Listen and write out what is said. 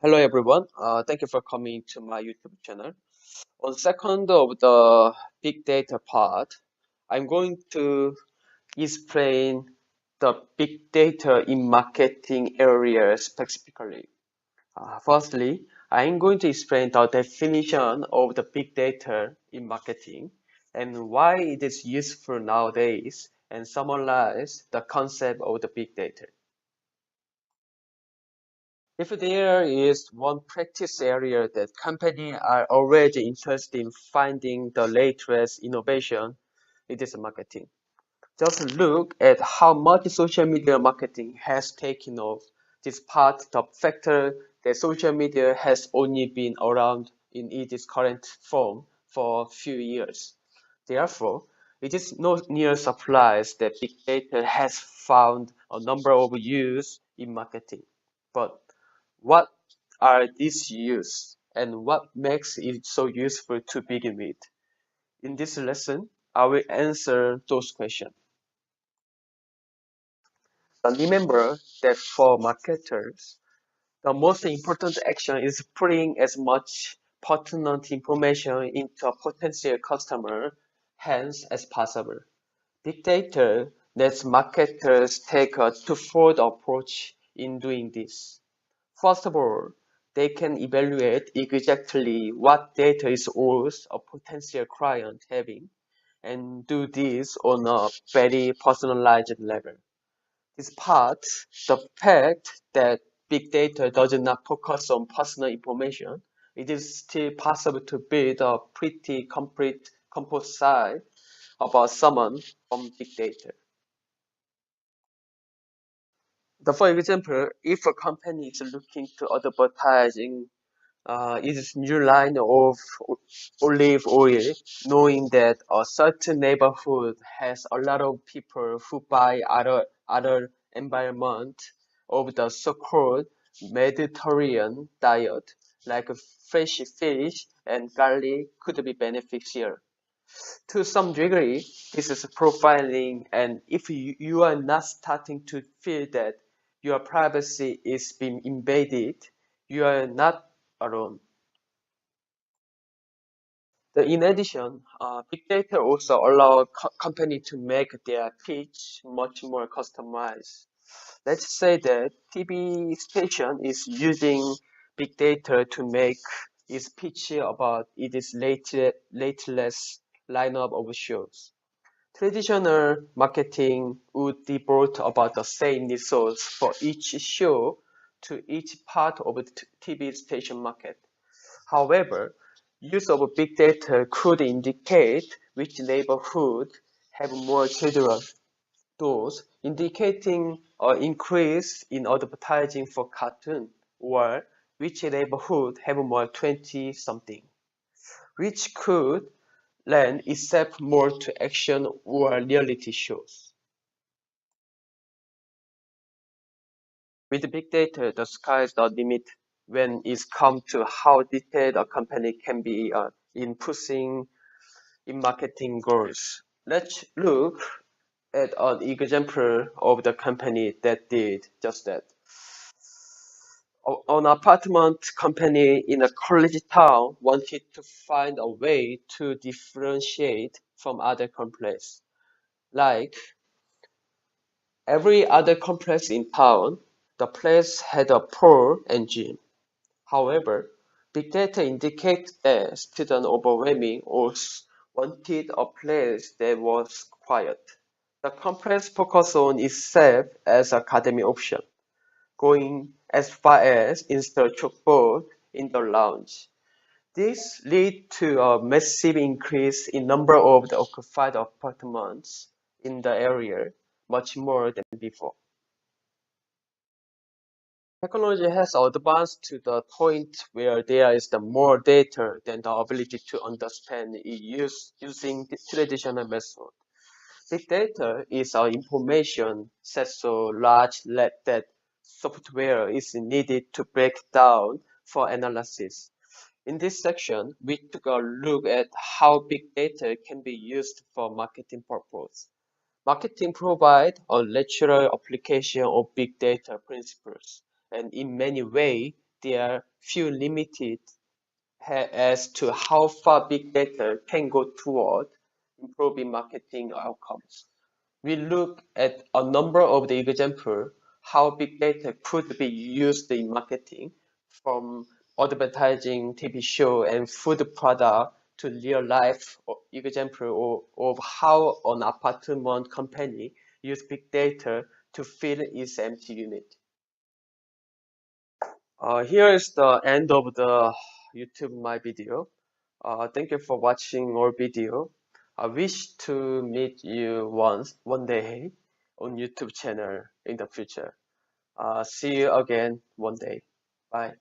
Hello everyone. Thank you for coming to my YouTube channel. On second of the big data part, I'm going to explain the big data in marketing area specifically. Firstly, I'm going to explain the definition of the big data in marketing and why it is useful nowadays and summarize the concept of the big data. If there is one practice area that companies are already interested in finding the latest innovation, it is marketing. Just look at how much social media marketing has taken off, despite the fact that social media has only been around in its current form for a few years. Therefore, it is no near surprise that big data has found a number of use in marketing. But what are these use and what makes it so useful to begin with? In this lesson, I will answer those questions. But remember that for marketers, the most important action is putting as much pertinent information into a potential customer hands as possible. Big data lets marketers take a twofold approach in doing this. First of all, they can evaluate exactly what data is worth a potential client having and do this on a very personalized level. Despite the fact that big data does not focus on personal information, it is still possible to build a pretty complete composite about someone from big data. For example, if a company is looking to advertising its new line of olive oil, knowing that a certain neighborhood has a lot of people who buy other environment of the so-called Mediterranean diet, like fresh fish and garlic could be beneficial. To some degree, this is profiling, and if you are not starting to feel that your privacy is being invaded, you are not alone. In addition, big data also allow company to make their pitch much more customized. Let's say that TV station is using big data to make its pitch about its latest lineup of shows. Traditional marketing would devote about the same resource for each show to each part of the TV station market. However, use of big data could indicate which neighborhood have more children, thus indicating an increase in advertising for cartoon, or which neighborhood have more 20 something, which could lend itself more to action or reality shows. With big data, the sky is the limit when it comes to how detailed a company can be in pushing in marketing goals. Let's look at an example of the company that did just that. An apartment company in a college town wanted to find a way to differentiate from other complexes. Like every other complex in town, the place had a pool and gym. However, big data indicates that students overwhelming or wanted a place that was quiet. The complex focused on itself as academic option, going as far as install chalkboard in the lounge. This led to a massive increase in number of the occupied apartments in the area, much more than before. Technology has advanced to the point where there is the more data than the ability to understand it using the traditional method. Big data is our information set so large that software is needed to break down for analysis. In this section, we took a look at how big data can be used for marketing purpose. Marketing provides a natural application of big data principles, and in many ways, there few limited as to how far big data can go toward improving marketing outcomes. We look at a number of the examples how big data could be used in marketing, from advertising, TV show, and food product to real life example of how an apartment company use big data to fill its empty unit. Here is the end of the YouTube my video. Thank you for watching our video. I wish to meet you one day on YouTube channel in the future. See you again one day. Bye.